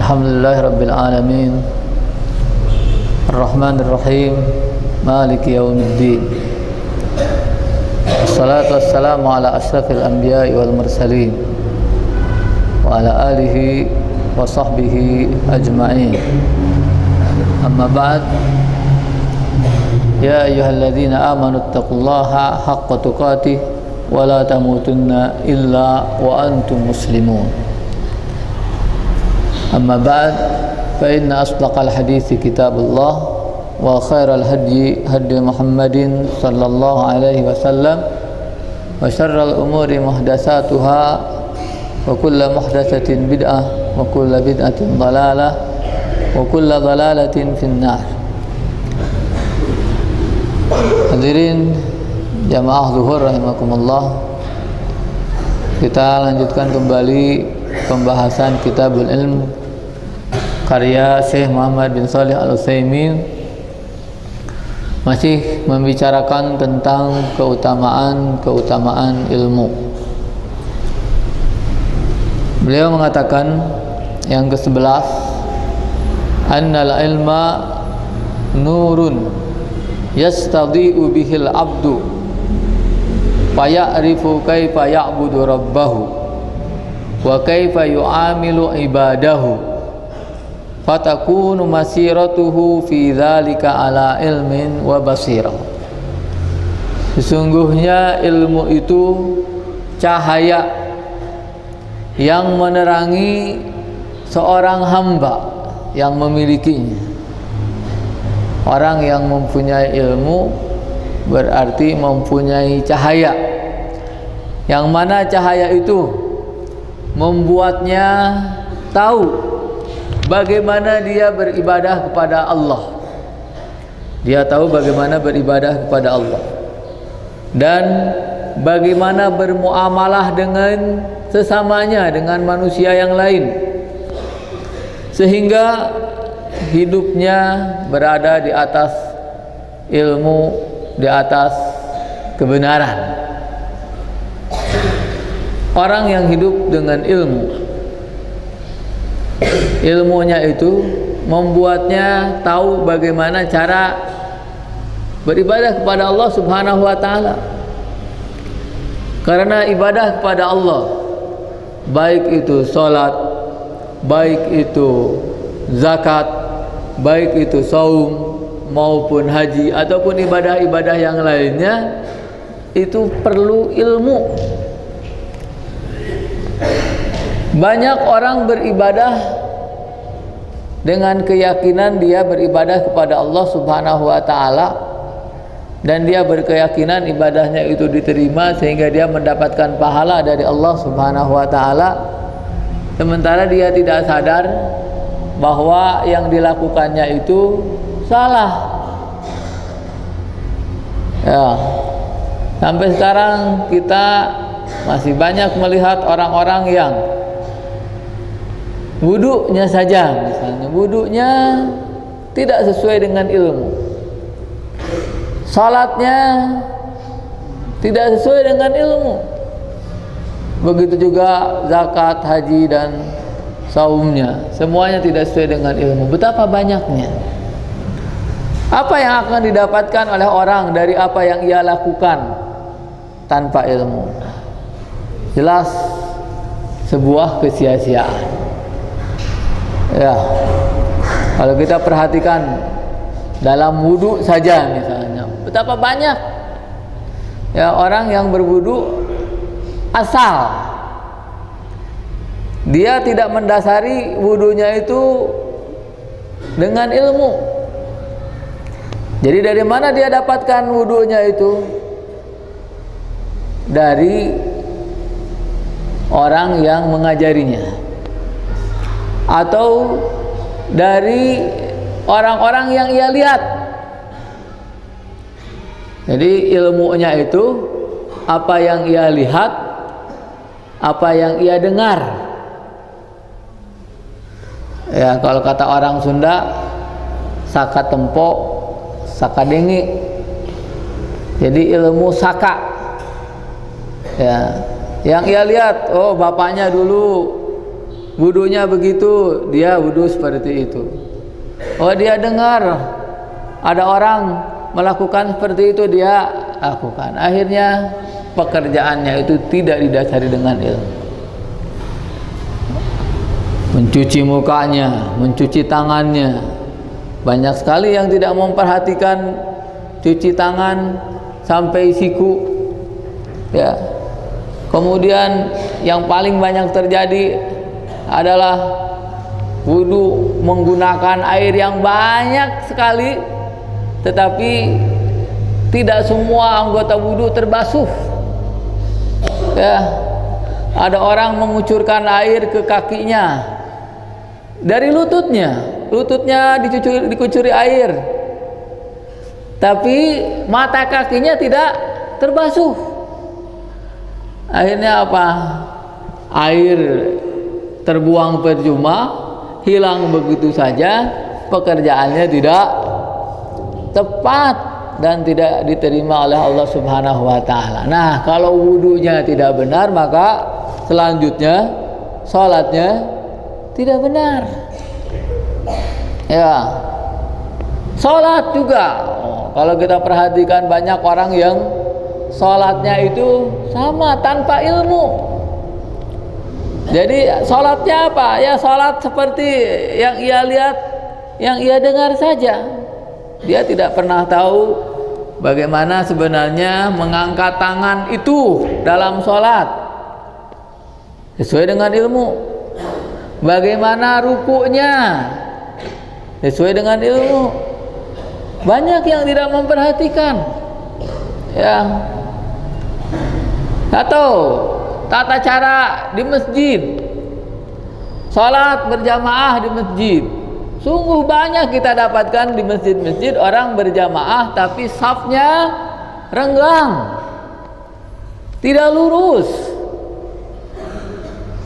Alhamdulillahirabbil alamin. Ar-Rahmanir Rahim. Maliki yaumiddin. Wassalatu wassalamu ala asyrafil anbiya'i wal mursalin wa ala alihi wa sahbihi ajma'in. Amma ba'd. Ya ayyuhalladzina amanu taqullaha haqqa tuqatih wa la tamutunna illa wa antum muslimun. Amma ba'd, fa inna asdaqal hadithi kitabullah wa khairal hadyi hadyi Muhammadin sallallahu alaihi wasallam wa syarral umuri muhdatsatuha wa kullu muhdatsatin bid'ah wa kullu bid'atin dhalalah wa kullu dhalalatin finnar. Hadirin jamaah zuhur rahimakumullah, kita lanjutkan kembali pembahasan Kitabul Ilm karya Syekh Muhammad bin Shalih Al-Utsaimin, masih membicarakan tentang keutamaan ilmu. Beliau mengatakan yang ke-11, annal ilma nurun yastadhi'u bihil abdu faya'rifu kaifa ya'budu rabbahu wa kaifa yu'amilu ibadahu fatakunu masiratuhu fi dzalika ala ilmin wa basirah. Sesungguhnya ilmu itu cahaya yang menerangi seorang hamba yang memilikinya. Orang yang mempunyai ilmu berarti mempunyai cahaya, yang mana cahaya itu membuatnya tahu bagaimana dia beribadah kepada Allah. Dia tahu bagaimana beribadah kepada Allah dan bagaimana bermuamalah dengan sesamanya, dengan manusia yang lain, sehingga hidupnya berada di atas ilmu, di atas kebenaran. Orang yang hidup dengan ilmunya itu membuatnya tahu bagaimana cara beribadah kepada Allah Subhanahu wa ta'ala. Karena ibadah kepada Allah, baik itu sholat, baik itu zakat, baik itu saum maupun haji ataupun ibadah-ibadah yang lainnya, itu perlu ilmu. Banyak orang beribadah dengan keyakinan dia beribadah kepada Allah Subhanahu wa ta'ala, dan dia berkeyakinan ibadahnya itu diterima sehingga dia mendapatkan pahala dari Allah Subhanahu wa ta'ala, sementara dia tidak sadar bahwa yang dilakukannya itu salah. Ya, sampai sekarang kita masih banyak melihat orang-orang yang wudunya saja, misalnya wudunya tidak sesuai dengan ilmu, salatnya tidak sesuai dengan ilmu, begitu juga zakat, haji dan saumnya, semuanya tidak sesuai dengan ilmu. Betapa banyaknya. Apa yang akan didapatkan oleh orang dari apa yang ia lakukan tanpa ilmu? Jelas sebuah kesia-siaan. Ya, kalau kita perhatikan dalam wudu saja misalnya, betapa banyak ya orang yang berwudu asal. Dia tidak mendasari wudunya itu dengan ilmu. Jadi dari mana dia dapatkan wudunya itu? Dari orang yang mengajarinya, atau dari orang-orang yang ia lihat. Jadi ilmunya itu apa yang ia lihat, apa yang ia dengar. Ya, kalau kata orang Sunda, saka tempo, saka dengi. Jadi ilmu saka. Ya, yang ia lihat, oh bapaknya dulu wudunya begitu, dia wudu seperti itu. Oh, dia dengar ada orang melakukan seperti itu, dia lakukan. Akhirnya pekerjaannya itu tidak didasari dengan ilmu. Mencuci mukanya, mencuci tangannya. Banyak sekali yang tidak memperhatikan cuci tangan sampai siku. Ya. Kemudian yang paling banyak terjadi adalah wudu menggunakan air yang banyak sekali, tetapi tidak semua anggota wudu terbasuh. Ya, ada orang mengucurkan air ke kakinya dari lututnya dikucuri air, tapi mata kakinya tidak terbasuh. Akhirnya apa? Air terbuang percuma, hilang begitu saja, pekerjaannya tidak tepat dan tidak diterima oleh Allah Subhanahu wa taala. Nah, kalau wudunya tidak benar, maka selanjutnya salatnya tidak benar. Ya. Salat juga. Kalau kita perhatikan banyak orang yang salatnya itu sama tanpa ilmu. Jadi salatnya apa? Ya salat seperti yang ia lihat, yang ia dengar saja. Dia tidak pernah tahu bagaimana sebenarnya mengangkat tangan itu dalam salat sesuai dengan ilmu. Bagaimana rukuknya sesuai dengan ilmu. Banyak yang tidak memperhatikan. Ya. Atau tata cara di masjid, salat berjamaah di masjid. Sungguh banyak kita dapatkan di masjid-masjid orang berjamaah tapi safnya renggang, tidak lurus.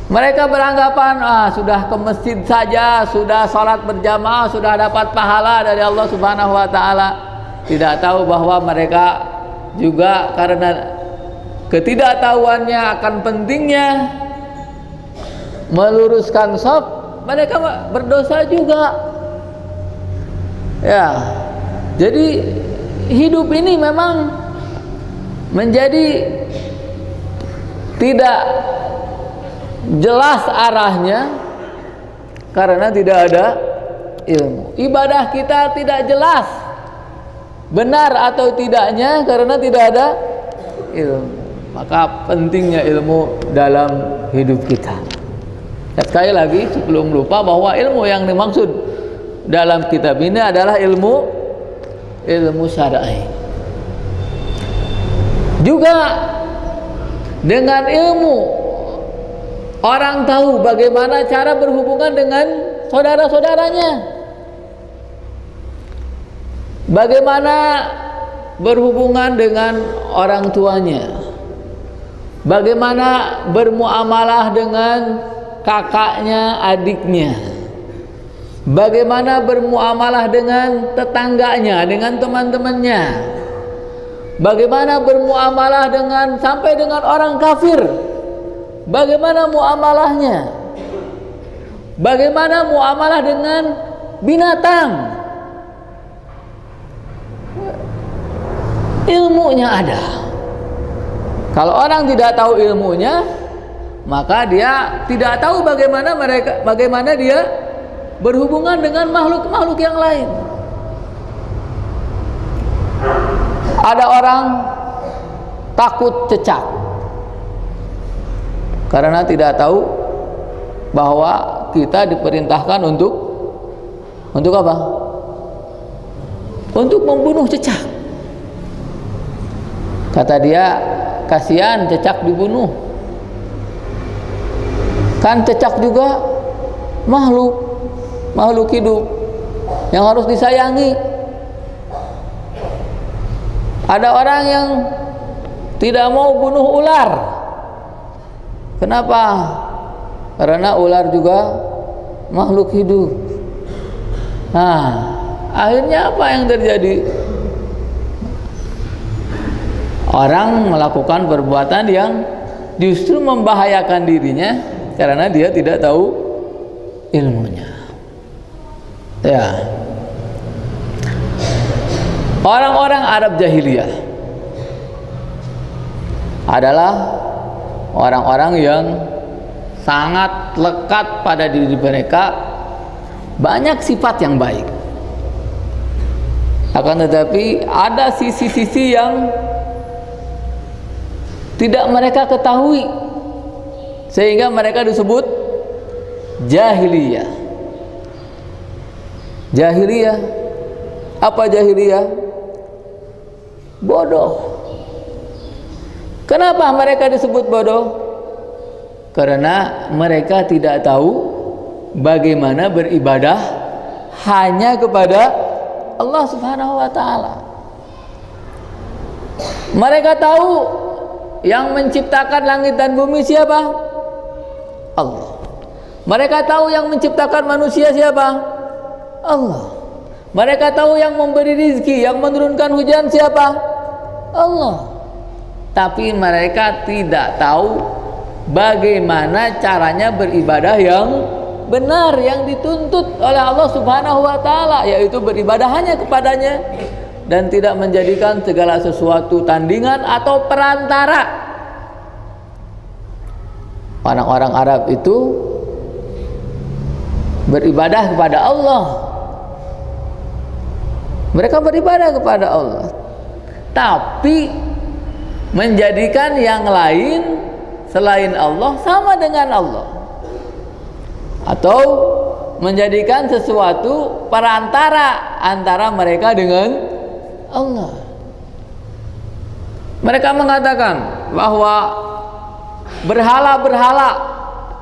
Mereka beranggapan sudah ke masjid saja, sudah salat berjamaah, sudah dapat pahala dari Allah Subhanahu wa taala. Tidak tahu bahwa mereka juga karena ketidaktahuannya akan pentingnya meluruskan shaf, mereka berdosa juga. Ya, jadi hidup ini memang menjadi tidak jelas arahnya karena tidak ada ilmu. Ibadah kita tidak jelas benar atau tidaknya karena tidak ada ilmu. Maka pentingnya ilmu dalam hidup kita. Dan sekali lagi sebelum lupa bahwa ilmu yang dimaksud dalam kitab ini adalah ilmu syar'i. Juga dengan ilmu orang tahu bagaimana cara berhubungan dengan saudara-saudaranya, bagaimana berhubungan dengan orang tuanya, bagaimana bermuamalah dengan kakaknya, adiknya, bagaimana bermuamalah dengan tetangganya, dengan teman-temannya, bagaimana bermuamalah sampai dengan orang kafir, bagaimana muamalahnya, bagaimana muamalah dengan binatang. Ilmunya ada. Kalau orang tidak tahu ilmunya, maka dia tidak tahu bagaimana dia berhubungan dengan makhluk-makhluk yang lain. Ada orang takut cecak karena tidak tahu bahwa kita diperintahkan untuk apa? Untuk membunuh cecak. Kata dia, kasihan cecak dibunuh. Kan cecak juga makhluk hidup yang harus disayangi. Ada orang yang tidak mau bunuh ular. Kenapa? Karena ular juga makhluk hidup. Nah, akhirnya apa yang terjadi? Orang melakukan perbuatan yang justru membahayakan dirinya karena dia tidak tahu ilmunya. Ya. Orang-orang Arab jahiliyah adalah orang-orang yang sangat lekat pada diri mereka, banyak sifat yang baik. Akan tetapi ada sisi-sisi yang tidak mereka ketahui, sehingga mereka disebut jahiliyah. Jahiliyah, apa jahiliyah? Bodoh. Kenapa mereka disebut bodoh? Karena mereka tidak tahu bagaimana beribadah hanya kepada Allah Subhanahu wa taala. Mereka tahu yang menciptakan langit dan bumi siapa? Allah. Mereka tahu yang menciptakan manusia siapa? Allah. Mereka tahu yang memberi rizki, yang menurunkan hujan siapa? Allah. Tapi mereka tidak tahu bagaimana caranya beribadah yang benar, yang dituntut oleh Allah Subhanahu wa taala, yaitu beribadah hanya kepadanya dan tidak menjadikan segala sesuatu tandingan atau perantara. Orang-orang Arab itu beribadah kepada Allah. Mereka beribadah kepada Allah, tapi menjadikan yang lain selain Allah sama dengan Allah, atau menjadikan sesuatu perantara antara mereka dengan Allah. Mereka mengatakan bahwa berhala-berhala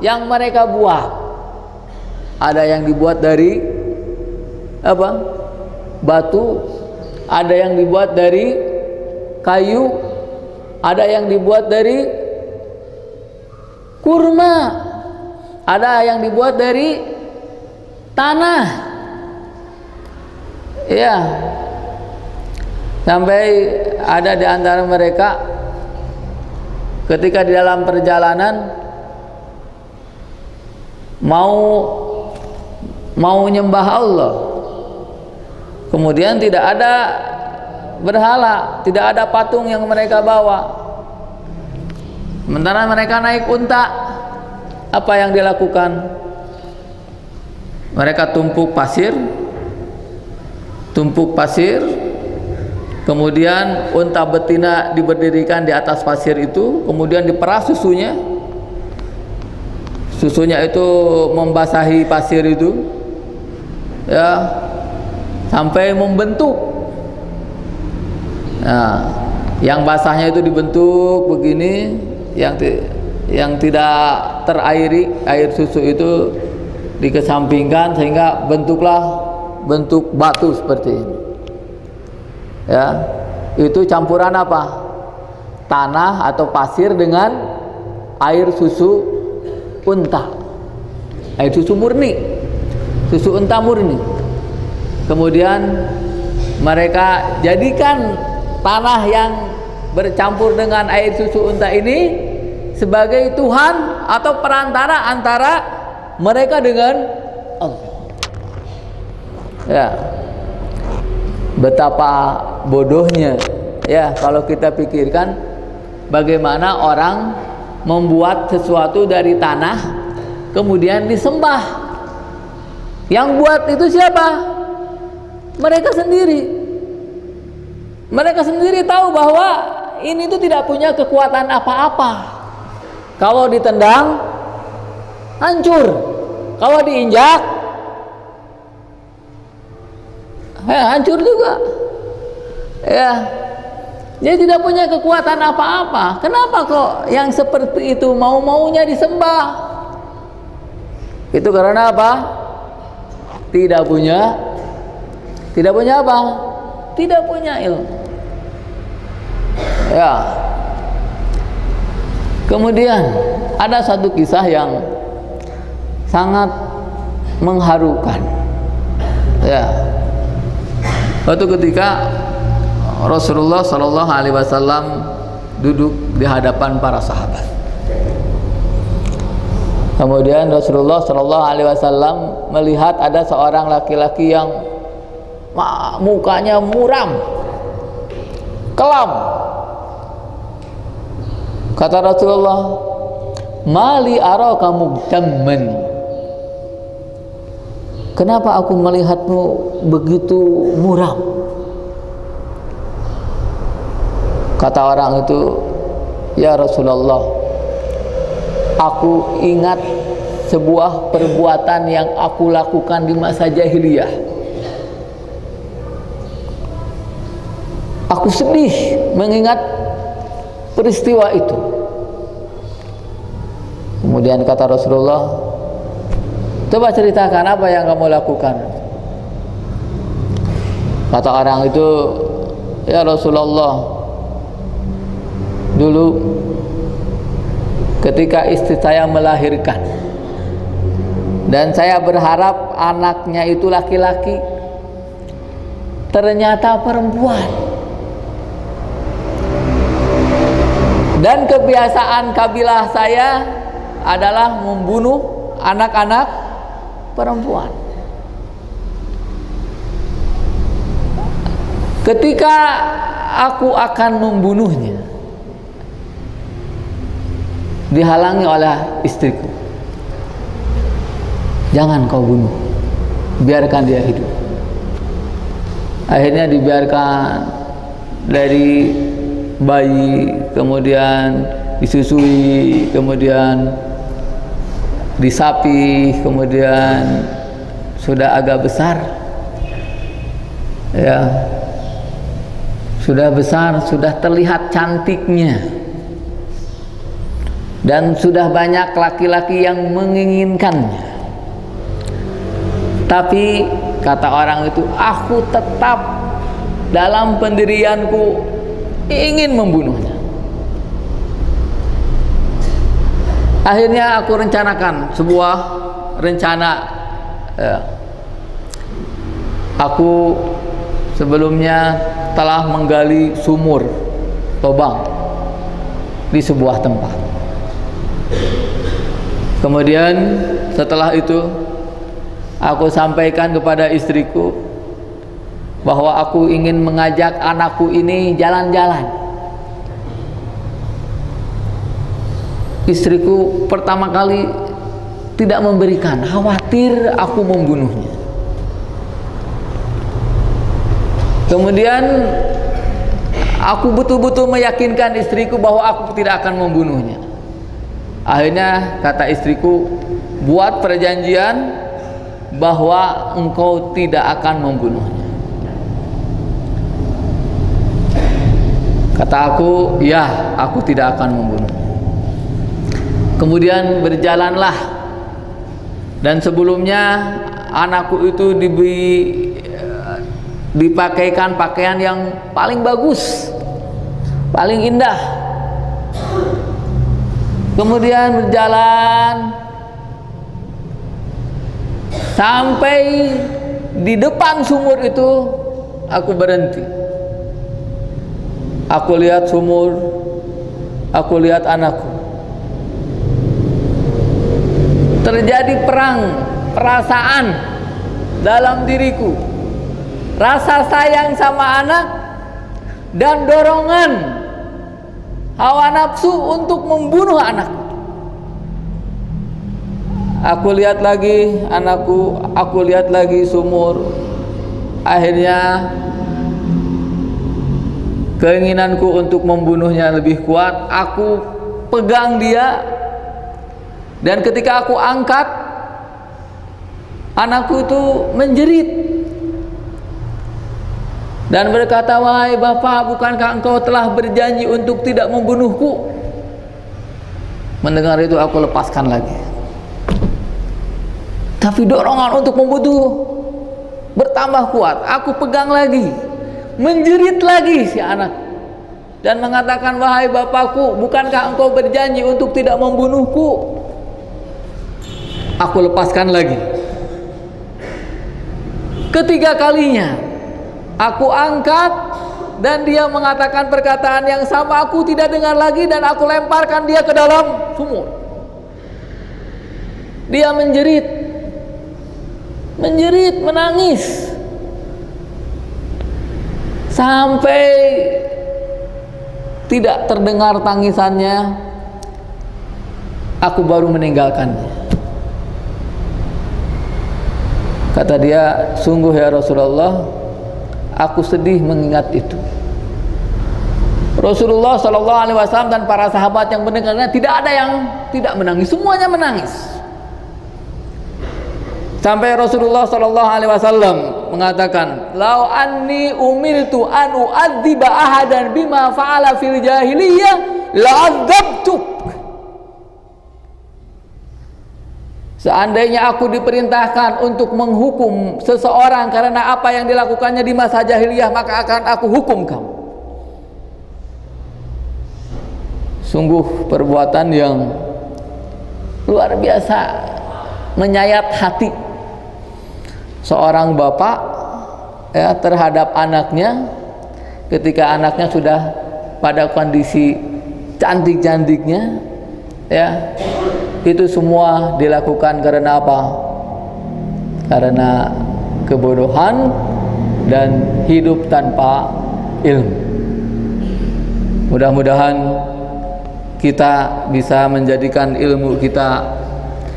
yang mereka buat, ada yang dibuat dari apa? Batu, ada yang dibuat dari kayu, ada yang dibuat dari kurma, ada yang dibuat dari tanah. Ya, sampai ada di antara mereka ketika di dalam perjalanan mau nyembah Allah, kemudian tidak ada berhala, tidak ada patung yang mereka bawa. Sementara mereka naik unta, apa yang dilakukan? Mereka tumpuk pasir, kemudian unta betina diberdirikan di atas pasir itu, kemudian diperas susunya itu membasahi pasir itu, ya, sampai membentuk. Nah, yang basahnya itu dibentuk begini, yang tidak terairi, air susu itu dikesampingkan sehingga bentuk batu seperti ini. Ya, itu campuran apa? Tanah atau pasir dengan air susu unta, air susu murni, susu unta murni. Kemudian mereka jadikan tanah yang bercampur dengan air susu unta ini sebagai Tuhan atau perantara antara mereka dengan Allah. Ya, betapa bodohnya ya kalau kita pikirkan bagaimana orang membuat sesuatu dari tanah kemudian disembah. Yang buat itu siapa? Mereka sendiri. Mereka sendiri tahu bahwa ini itu tidak punya kekuatan apa-apa. Kalau ditendang hancur, kalau diinjak hancur juga. Ya, dia tidak punya kekuatan apa-apa. Kenapa kok yang seperti itu mau-maunya disembah? Itu karena apa? Tidak punya apa? Tidak punya ilmu. Ya. Kemudian ada satu kisah yang sangat mengharukan. Ya. Suatu ketika Rasulullah Shallallahu Alaihi Wasallam duduk di hadapan para sahabat. Kemudian Rasulullah Shallallahu Alaihi Wasallam melihat ada seorang laki-laki yang mukanya muram, kelam. Kata Rasulullah, "Mali araka mugtamman." Kenapa aku melihatmu begitu muram? Kata orang itu, "Ya Rasulullah, aku ingat sebuah perbuatan yang aku lakukan di masa jahiliyah. Aku sedih mengingat peristiwa itu." Kemudian kata Rasulullah, "Coba ceritakan apa yang kamu lakukan." Kata orang itu, "Ya Rasulullah, dulu ketika istri saya melahirkan dan saya berharap anaknya itu laki-laki, ternyata perempuan. Dan kebiasaan kabilah saya adalah membunuh anak-anak perempuan. Ketika aku akan membunuhnya, dihalangi oleh istriku. Jangan kau bunuh, biarkan dia hidup." Akhirnya dibiarkan dari bayi, kemudian disusui, kemudian disapi, kemudian sudah agak besar, ya, sudah besar, sudah terlihat cantiknya, dan sudah banyak laki-laki yang menginginkannya. Tapi kata orang itu, aku tetap dalam pendirianku ingin membunuhnya. Akhirnya aku rencanakan sebuah rencana. Aku sebelumnya telah menggali sumur, lubang di sebuah tempat. Kemudian setelah itu aku sampaikan kepada istriku bahwa aku ingin mengajak anakku ini jalan-jalan. Istriku pertama kali tidak memberikan, khawatir aku membunuhnya. Kemudian aku betul-betul meyakinkan istriku bahwa aku tidak akan membunuhnya. Akhirnya kata istriku, buat perjanjian bahwa engkau tidak akan membunuhnya. Kata aku, ya, aku tidak akan membunuhnya. Kemudian berjalanlah, dan sebelumnya anakku itu dipakaikan pakaian yang paling bagus, paling indah. Kemudian berjalan sampai di depan sumur itu, aku berhenti. Aku lihat sumur, aku lihat anakku. Terjadi perasaan dalam diriku, rasa sayang sama anak dan dorongan hawa nafsu untuk membunuh anak. Aku lihat lagi anakku, aku lihat lagi sumur. Akhirnya keinginanku untuk membunuhnya lebih kuat. Aku pegang dia, dan ketika aku angkat, anakku itu menjerit dan berkata, "Wahai Bapak, bukankah engkau telah berjanji untuk tidak membunuhku?" Mendengar itu aku lepaskan lagi. Tapi dorongan untuk membunuh bertambah kuat. Aku pegang lagi, menjerit lagi si anak dan mengatakan, "Wahai Bapakku, bukankah engkau berjanji untuk tidak membunuhku?" Aku lepaskan lagi. Ketiga kalinya aku angkat, dan dia mengatakan perkataan yang sama. Aku tidak dengar lagi, dan aku lemparkan dia ke dalam sumur. Dia menjerit, menangis sampai tidak terdengar tangisannya. Aku baru meninggalkannya. Kata dia, sungguh ya Rasulullah, aku sedih mengingat itu. Rasulullah SAW dan para sahabat yang mendengarnya tidak ada yang tidak menangis, semuanya menangis. Sampai Rasulullah SAW mengatakan, "Lau anni umirtu an u'adziba ahadan bima fa'ala fil jahiliyah la'adzabtuk." Seandainya aku diperintahkan untuk menghukum seseorang karena apa yang dilakukannya di masa jahiliyah, maka akan aku hukum kamu. Sungguh perbuatan yang luar biasa, menyayat hati seorang bapak ya terhadap anaknya ketika anaknya sudah pada kondisi cantik-cantiknya ya. Itu semua dilakukan karena apa? Karena kebodohan dan hidup tanpa ilmu. Mudah-mudahan kita bisa menjadikan ilmu kita,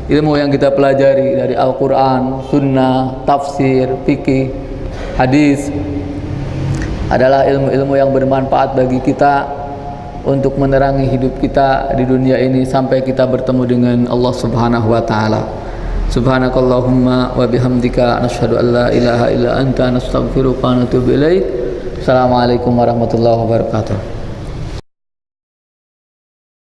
ilmu yang kita pelajari dari Al-Quran, Sunnah, Tafsir, Fikih, Hadis adalah ilmu-ilmu yang bermanfaat bagi kita untuk menerangi hidup kita di dunia ini sampai kita bertemu dengan Allah Subhanahu wa taala. Subhanakallahumma wa bihamdika nasyhadu an la ilaha illa anta nastaghfiruka wa natubu ilaik. Assalamualaikum warahmatullahi wabarakatuh.